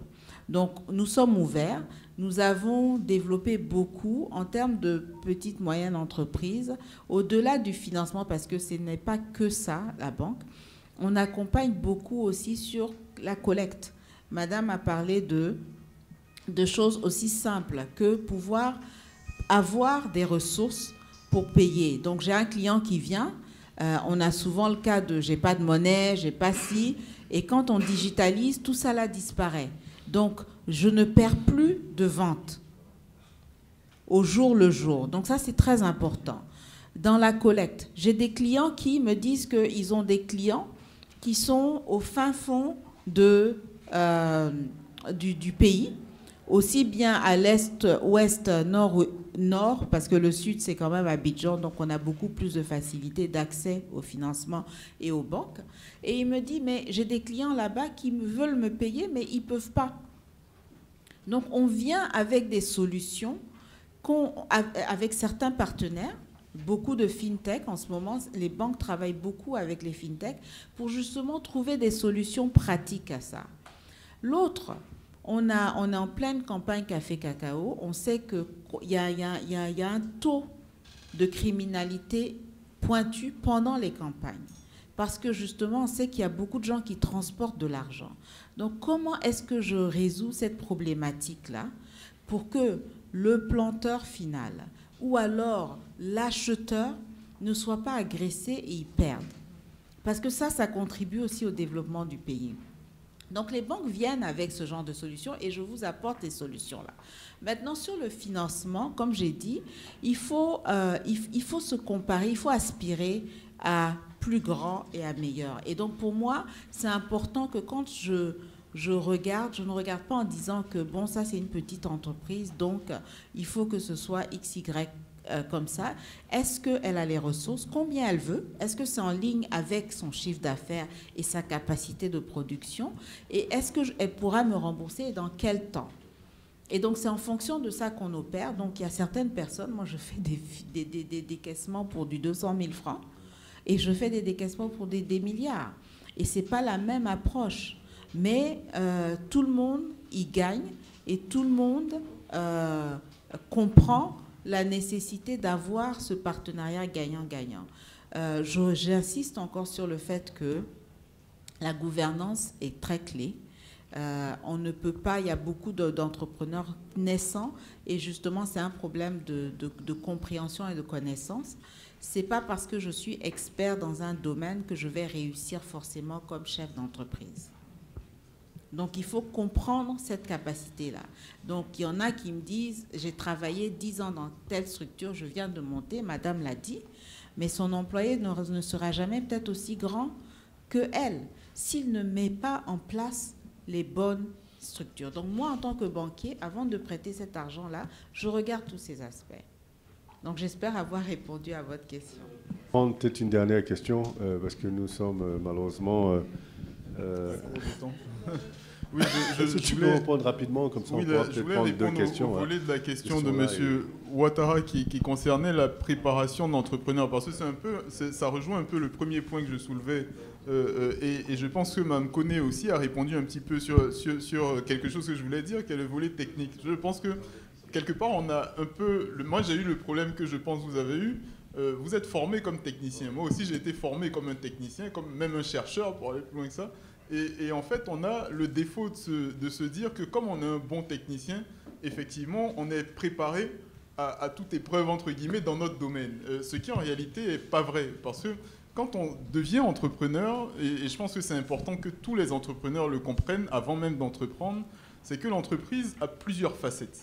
Donc, nous sommes ouverts. Nous avons développé beaucoup en termes de petites, moyennes entreprises, au-delà du financement, parce que ce n'est pas que ça, la banque. On accompagne beaucoup aussi sur la collecte. Madame a parlé de choses aussi simples que pouvoir avoir des ressources pour payer. Donc, j'ai un client qui vient, on a souvent le cas de « j'ai pas de monnaie, j'ai pas ci », et quand on digitalise, tout ça là disparaît. Donc, je ne perds plus de vente au jour le jour. Donc, ça, c'est très important. Dans la collecte, j'ai des clients qui me disent qu'ils ont des clients qui sont au fin fond du pays, aussi bien à l'est, ouest, nord, parce que le sud, c'est quand même Abidjan, donc on a beaucoup plus de facilité d'accès au financement et aux banques. Et il me dit, mais j'ai des clients là-bas qui veulent me payer, mais ils ne peuvent pas. Donc on vient avec des solutions, avec certains partenaires, beaucoup de fintech. En ce moment, les banques travaillent beaucoup avec les fintech pour justement trouver des solutions pratiques à ça. L'autre, on est en pleine campagne Café Cacao. On sait qu'il y a un taux de criminalité pointu pendant les campagnes. Parce que justement, on sait qu'il y a beaucoup de gens qui transportent de l'argent. Donc, comment est-ce que je résous cette problématique-là pour que le planteur final ou alors l'acheteur ne soit pas agressé et y perde? Parce que ça contribue aussi au développement du pays. Donc, les banques viennent avec ce genre de solutions et je vous apporte les solutions-là. Maintenant, sur le financement, comme j'ai dit, il faut se comparer, il faut aspirer à plus grand et à meilleur. Et donc, pour moi, c'est important que quand je regarde, je ne regarde pas en disant que, bon, ça, c'est une petite entreprise, donc il faut que ce soit XY comme ça. Est-ce qu'elle a les ressources? Combien elle veut? Est-ce que c'est en ligne avec son chiffre d'affaires et sa capacité de production? Et est-ce qu'elle pourra me rembourser et dans quel temps? Et donc, c'est en fonction de ça qu'on opère. Donc, il y a certaines personnes, moi, je fais des décaissements pour du 200 000 francs et je fais des décaissements pour des milliards. Et ce n'est pas la même approche. Mais tout le monde y gagne et tout le monde comprend la nécessité d'avoir ce partenariat gagnant-gagnant. J'insiste encore sur le fait que la gouvernance est très clé. On ne peut pas, il y a beaucoup d'entrepreneurs naissants et justement c'est un problème de compréhension et de connaissance. Ce n'est pas parce que je suis expert dans un domaine que je vais réussir forcément comme chef d'entreprise. Donc, il faut comprendre cette capacité-là. Donc, il y en a qui me disent, j'ai travaillé 10 ans dans telle structure, je viens de monter, madame l'a dit, mais son employé ne sera jamais peut-être aussi grand qu'elle s'il ne met pas en place les bonnes structures. Donc, moi, en tant que banquier, avant de prêter cet argent-là, je regarde tous ces aspects. Donc, j'espère avoir répondu à votre question. Peut-être une dernière question, parce que nous sommes malheureusement... Oui, si tu peux répondre rapidement, comme ça on pourra peut-être prendre deux questions. Au volet de la question de M. Ouattara qui concernait la préparation d'entrepreneurs, parce que ça rejoint un peu le premier point que je soulevais, et je pense que Mme Koné aussi a répondu un petit peu sur quelque chose que je voulais dire, qui est le volet technique. Je pense que quelque part, on a un peu... Moi, j'ai eu le problème que je pense que vous avez eu. Vous êtes formé comme technicien. Moi aussi, j'ai été formé comme un technicien, comme même un chercheur, pour aller plus loin que ça. Et en fait, on a le défaut de se dire que comme on est un bon technicien, effectivement, on est préparé à toute épreuve, entre guillemets, dans notre domaine. Ce qui, en réalité, n'est pas vrai. Parce que quand on devient entrepreneur, et je pense que c'est important que tous les entrepreneurs le comprennent avant même d'entreprendre, c'est que l'entreprise a plusieurs facettes.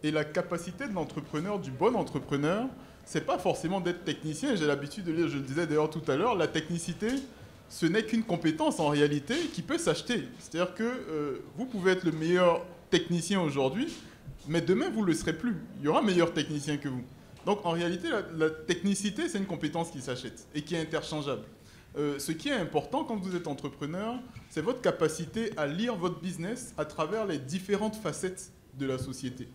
Et la capacité de l'entrepreneur, du bon entrepreneur, c'est pas forcément d'être technicien. J'ai l'habitude de lire, je le disais d'ailleurs tout à l'heure, la technicité, ce n'est qu'une compétence en réalité qui peut s'acheter. C'est-à-dire que vous pouvez être le meilleur technicien aujourd'hui, mais demain, vous ne le serez plus. Il y aura un meilleur technicien que vous. Donc, en réalité, la technicité, c'est une compétence qui s'achète et qui est interchangeable. Ce qui est important quand vous êtes entrepreneur, c'est votre capacité à lire votre business à travers les différentes facettes de la société.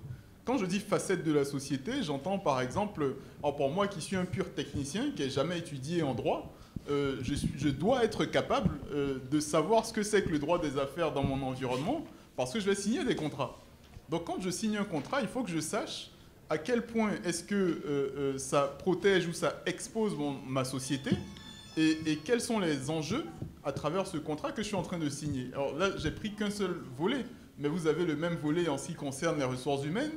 Quand je dis facettes de la société, j'entends par exemple, pour moi qui suis un pur technicien, qui n'ai jamais étudié en droit, je dois être capable de savoir ce que c'est que le droit des affaires dans mon environnement Parce que je vais signer des contrats. Donc quand je signe un contrat, il faut que je sache à quel point est-ce que ça protège ou ça expose ma société et quels sont les enjeux à travers ce contrat que je suis en train de signer. Alors là, j'ai pris qu'un seul volet, mais vous avez le même volet en ce qui concerne les ressources humaines,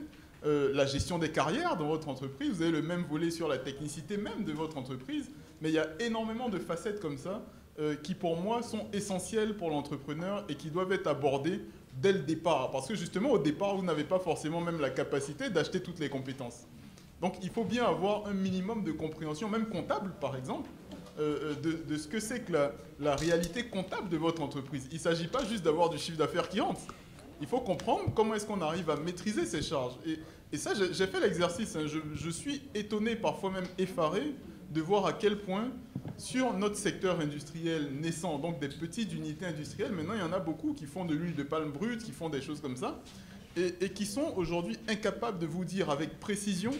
la gestion des carrières dans votre entreprise, vous avez le même volet sur la technicité même de votre entreprise, mais il y a énormément de facettes comme ça qui pour moi sont essentielles pour l'entrepreneur et qui doivent être abordées dès le départ. Parce que justement, au départ, vous n'avez pas forcément même la capacité d'acheter toutes les compétences. Donc il faut bien avoir un minimum de compréhension, même comptable par exemple, de ce que c'est que la réalité comptable de votre entreprise. Il ne s'agit pas juste d'avoir du chiffre d'affaires qui rentre. Il faut comprendre comment est-ce qu'on arrive à maîtriser ces charges. Et ça, j'ai fait l'exercice. Hein. Je suis étonné, parfois même effaré, de voir à quel point, sur notre secteur industriel naissant, donc des petites unités industrielles, maintenant il y en a beaucoup qui font de l'huile de palme brute, qui font des choses comme ça, et qui sont aujourd'hui incapables de vous dire avec précision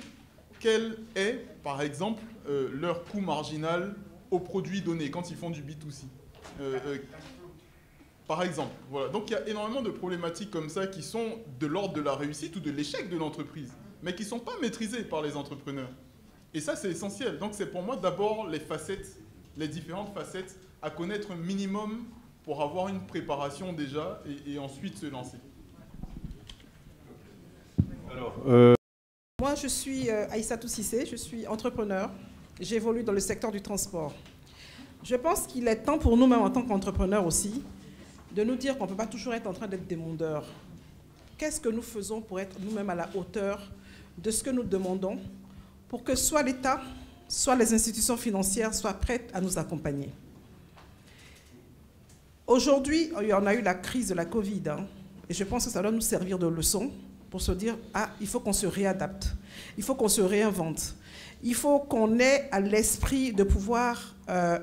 quel est, par exemple, leur coût marginal aux produits donnés quand ils font du B2C. Par exemple. Voilà. Donc il y a énormément de problématiques comme ça qui sont de l'ordre de la réussite ou de l'échec de l'entreprise, mais qui ne sont pas maîtrisées par les entrepreneurs. Et ça, c'est essentiel. Donc c'est pour moi d'abord les facettes, les différentes facettes à connaître un minimum pour avoir une préparation déjà et ensuite se lancer. Alors, moi, je suis Aïssatou Cissé, je suis entrepreneur. J'évolue dans le secteur du transport. Je pense qu'il est temps pour nous-mêmes en tant qu'entrepreneurs aussi de nous dire qu'on ne peut pas toujours être en train d'être des mondeurs. Qu'est-ce que nous faisons pour être nous-mêmes à la hauteur de ce que nous demandons pour que soit l'État, soit les institutions financières soient prêtes à nous accompagner. Aujourd'hui, il y en a eu la crise de la Covid, et je pense que ça doit nous servir de leçon pour se dire « Ah, il faut qu'on se réadapte, il faut qu'on se réinvente, il faut qu'on ait à l'esprit de pouvoir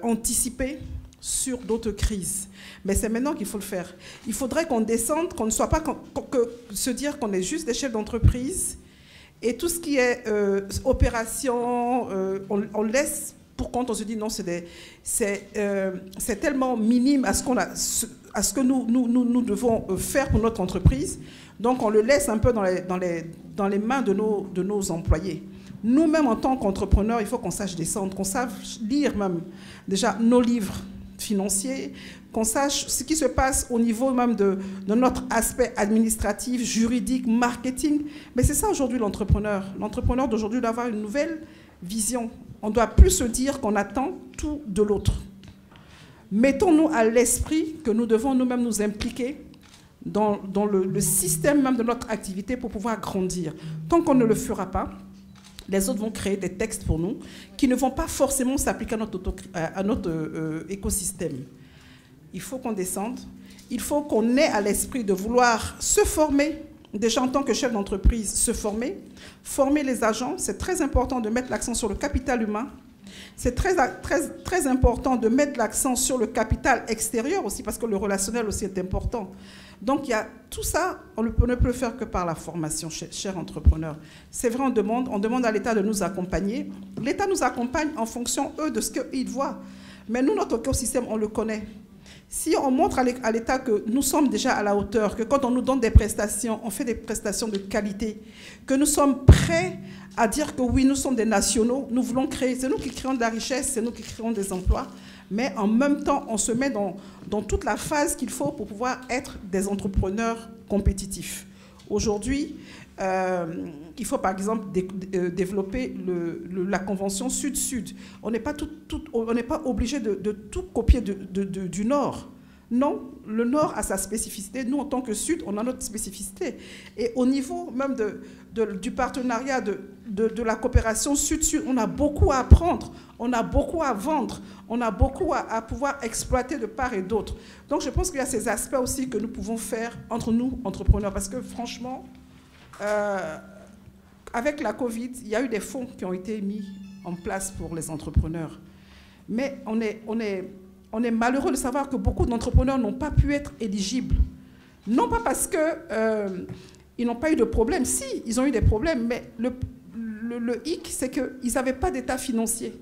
anticiper sur d'autres crises. » Mais c'est maintenant qu'il faut le faire. Il faudrait qu'on descende, qu'on ne soit pas se dire qu'on est juste des chefs d'entreprise et tout ce qui est opération, on laisse pour compte, on se dit non, c'est tellement minime à ce que nous devons faire pour notre entreprise. Donc on le laisse un peu dans les mains de nos employés. Nous-mêmes, en tant qu'entrepreneurs, il faut qu'on sache descendre, qu'on sache lire même déjà nos livres financiers, qu'on sache ce qui se passe au niveau même de notre aspect administratif, juridique, marketing. Mais c'est ça aujourd'hui l'entrepreneur. L'entrepreneur d'aujourd'hui doit avoir une nouvelle vision. On ne doit plus se dire qu'on attend tout de l'autre. Mettons-nous à l'esprit que nous devons nous-mêmes nous impliquer dans le système même de notre activité pour pouvoir grandir. Tant qu'on ne le fera pas, les autres vont créer des textes pour nous qui ne vont pas forcément s'appliquer à notre écosystème. Il faut qu'on descende, il faut qu'on ait à l'esprit de vouloir se former, déjà en tant que chef d'entreprise, se former les agents. C'est très important de mettre l'accent sur le capital humain. C'est très important de mettre l'accent sur le capital extérieur aussi, parce que le relationnel aussi est important. Donc, il y a tout ça, on ne peut le faire que par la formation, chers entrepreneurs. C'est vrai, on demande à l'État de nous accompagner. L'État nous accompagne en fonction, eux, de ce qu'ils voient. Mais nous, notre écosystème, on le connaît. Si on montre à l'État que nous sommes déjà à la hauteur, que quand on nous donne des prestations, on fait des prestations de qualité, que nous sommes prêts à dire que oui, nous sommes des nationaux, nous voulons créer, c'est nous qui créons de la richesse, c'est nous qui créons des emplois, mais en même temps, on se met dans toute la phase qu'il faut pour pouvoir être des entrepreneurs compétitifs. Aujourd'hui, il faut par exemple développer la convention Sud-Sud. On n'est pas obligé de tout copier du Nord. Non, le Nord a sa spécificité. Nous, en tant que Sud, on a notre spécificité. Et au niveau même du partenariat, de la coopération Sud-Sud, on a beaucoup à apprendre, on a beaucoup à vendre, on a beaucoup à pouvoir exploiter de part et d'autre. Donc, je pense qu'il y a ces aspects aussi que nous pouvons faire entre nous, entrepreneurs. Parce que franchement, avec la Covid, il y a eu des fonds qui ont été mis en place pour les entrepreneurs. Mais on est malheureux de savoir que beaucoup d'entrepreneurs n'ont pas pu être éligibles. Non pas parce qu'ils n'ont pas eu de problème. Si, ils ont eu des problèmes, mais le hic, c'est qu'ils n'avaient pas d'état financier.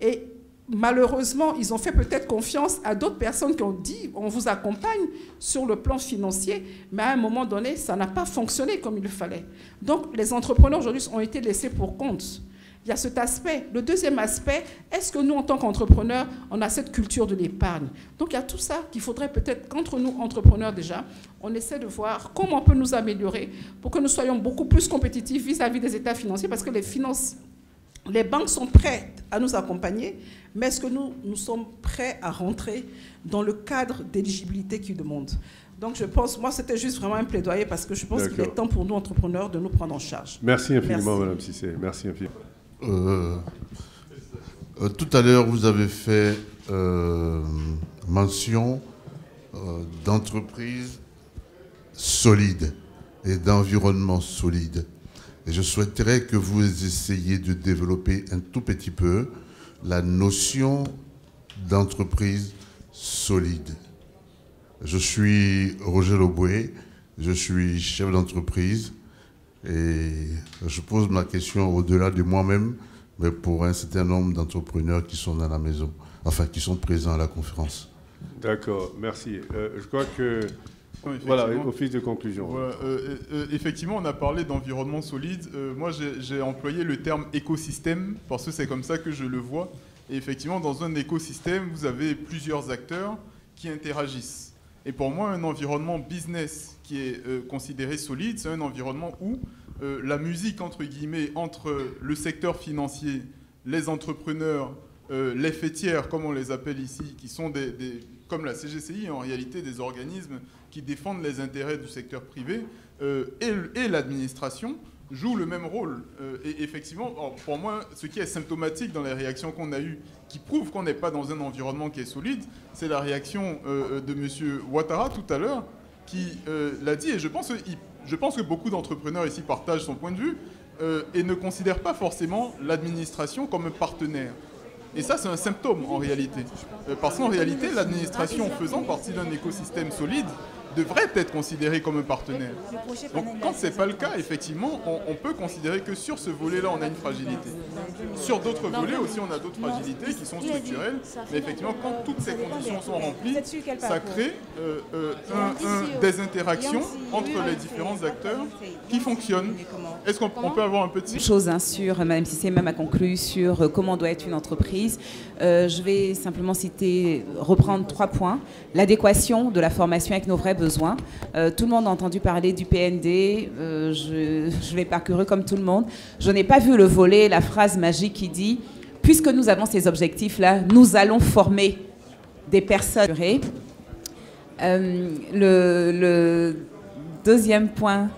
Et malheureusement, ils ont fait peut-être confiance à d'autres personnes qui ont dit on vous accompagne sur le plan financier, mais à un moment donné, ça n'a pas fonctionné comme il le fallait. Donc, les entrepreneurs aujourd'hui ont été laissés pour compte. Il y a cet aspect. Le deuxième aspect, est-ce que nous, en tant qu'entrepreneurs, on a cette culture de l'épargne? Donc, il y a tout ça qu'il faudrait peut-être qu'entre nous, entrepreneurs déjà, on essaie de voir comment on peut nous améliorer pour que nous soyons beaucoup plus compétitifs vis-à-vis des états financiers, parce que les banques sont prêtes à nous accompagner, mais est-ce que nous sommes prêts à rentrer dans le cadre d'éligibilité qu'ils demandent? Donc je pense, moi c'était juste vraiment un plaidoyer parce que je pense qu'il est temps pour nous entrepreneurs de nous prendre en charge. Merci infiniment, Madame Cissé. Merci infiniment. Tout à l'heure, vous avez fait mention d'entreprises solides et d'environnement solide. Et je souhaiterais que vous essayiez de développer un tout petit peu la notion d'entreprise solide. Je suis Roger Loboué, je suis chef d'entreprise et je pose ma question au-delà de moi-même, mais pour un certain nombre d'entrepreneurs qui sont dans la maison, enfin qui sont présents à la conférence. D'accord, merci. Je crois que... Voilà, office de conclusion. Voilà, effectivement, on a parlé d'environnement solide. Moi, j'ai employé le terme écosystème parce que c'est comme ça que je le vois. Et effectivement, dans un écosystème, vous avez plusieurs acteurs qui interagissent. Et pour moi, un environnement business qui est considéré solide, c'est un environnement où la musique, entre guillemets, entre le secteur financier, les entrepreneurs, les fêtières, comme on les appelle ici, qui sont comme la CGCI, en réalité des organismes qui défendent les intérêts du secteur privé, et l'administration jouent le même rôle. Et effectivement, pour moi, ce qui est symptomatique dans les réactions qu'on a eues, qui prouve qu'on n'est pas dans un environnement qui est solide, c'est la réaction de M. Ouattara tout à l'heure, qui l'a dit, et je pense que beaucoup d'entrepreneurs ici partagent son point de vue, et ne considèrent pas forcément l'administration comme un partenaire. Et ça, c'est un symptôme en réalité. Parce qu'en réalité, l'administration faisant partie d'un écosystème solide devrait être considérée comme un partenaire. Donc quand ce n'est pas le cas, effectivement, on peut considérer que sur ce volet-là, on a une fragilité. Sur d'autres volets aussi, on a d'autres fragilités qui sont structurelles. Mais effectivement, quand toutes ces conditions sont remplies, ça crée des interactions entre les différents acteurs qui fonctionnent. Est-ce qu'on peut avoir un petit... Chose sur, Mme Cissé même a conclu sur comment doit être une entreprise. Je vais simplement reprendre 3 points. L'adéquation de la formation avec nos vrais besoins. Tout le monde a entendu parler du PND. Je vais parcourir comme tout le monde. Je n'ai pas vu le volet, la phrase magique qui dit « Puisque nous avons ces objectifs-là, nous allons former des personnes. » Le deuxième point,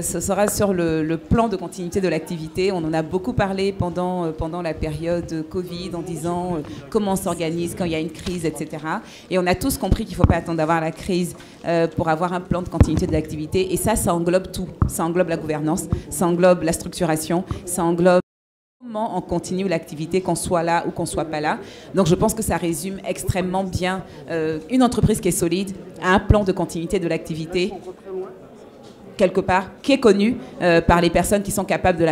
ce sera sur le plan de continuité de l'activité. On en a beaucoup parlé pendant la période Covid en disant comment on s'organise quand il y a une crise, etc. Et on a tous compris qu'il ne faut pas attendre d'avoir la crise pour avoir un plan de continuité de l'activité. Et ça englobe tout. Ça englobe la gouvernance, ça englobe la structuration, ça englobe comment on continue l'activité, qu'on soit là ou qu'on ne soit pas là. Donc je pense que ça résume extrêmement bien une entreprise qui est solide, a un plan de continuité de l'activité quelque part, qui est connu par les personnes qui sont capables de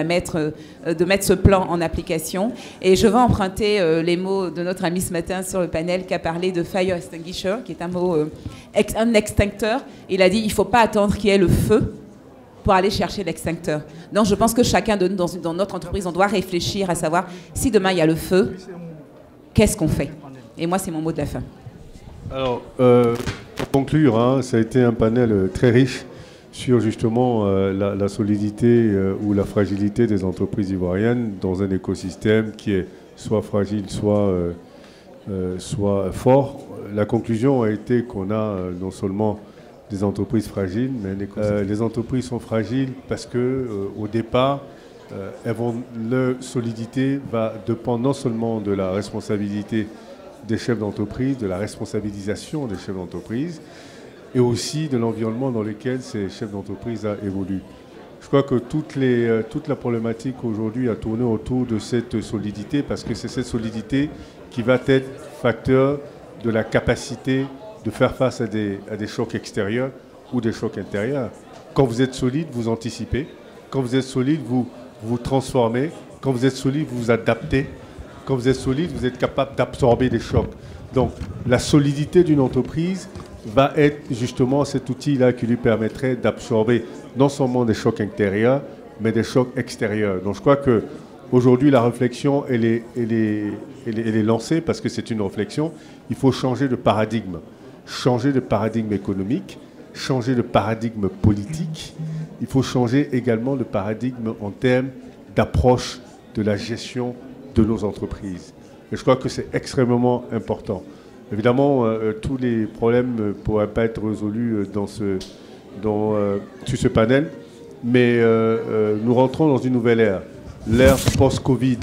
mettre ce plan en application. Et je vais emprunter les mots de notre ami ce matin sur le panel qui a parlé de fire extinguisher, qui est un mot, un extincteur. Il a dit, il ne faut pas attendre qu'il y ait le feu pour aller chercher l'extincteur. Donc je pense que chacun de nous, dans notre entreprise, on doit réfléchir à savoir, si demain il y a le feu, qu'est-ce qu'on fait? Et moi, c'est mon mot de la fin. Alors, pour conclure, ça a été un panel très riche sur justement la solidité ou la fragilité des entreprises ivoiriennes dans un écosystème qui est soit fragile, soit fort. La conclusion a été qu'on a non seulement des entreprises fragiles, mais les entreprises sont fragiles parce que au départ, leur solidité va dépendre non seulement de la responsabilité des chefs d'entreprise, de la responsabilisation des chefs d'entreprise, et aussi de l'environnement dans lequel ces chefs d'entreprise évoluent. Je crois que toute la problématique aujourd'hui a tourné autour de cette solidité, parce que c'est cette solidité qui va être facteur de la capacité de faire face à des chocs extérieurs ou des chocs intérieurs. Quand vous êtes solide, vous anticipez. Quand vous êtes solide, vous vous transformez. Quand vous êtes solide, vous vous adaptez. quand vous êtes solide, vous êtes capable d'absorber des chocs. Donc, la solidité d'une entreprise va être justement cet outil-là qui lui permettrait d'absorber non seulement des chocs intérieurs, mais des chocs extérieurs. Donc, je crois qu'aujourd'hui, la réflexion, elle est lancée parce que c'est une réflexion. Il faut changer de paradigme. Changer de paradigme économique, changer de paradigme politique. Il faut changer également de paradigme en termes d'approche de la gestion de nos entreprises. Et je crois que c'est extrêmement important. Évidemment, tous les problèmes ne pourraient pas être résolus sur ce panel, mais nous rentrons dans une nouvelle ère, l'ère post-Covid,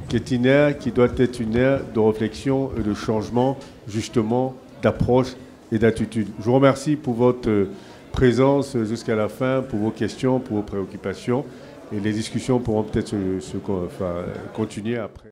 qui est une ère qui doit être une ère de réflexion et de changement, justement, d'approche et d'attitude. Je vous remercie pour votre présence jusqu'à la fin, pour vos questions, pour vos préoccupations, et les discussions pourront peut-être continuer après.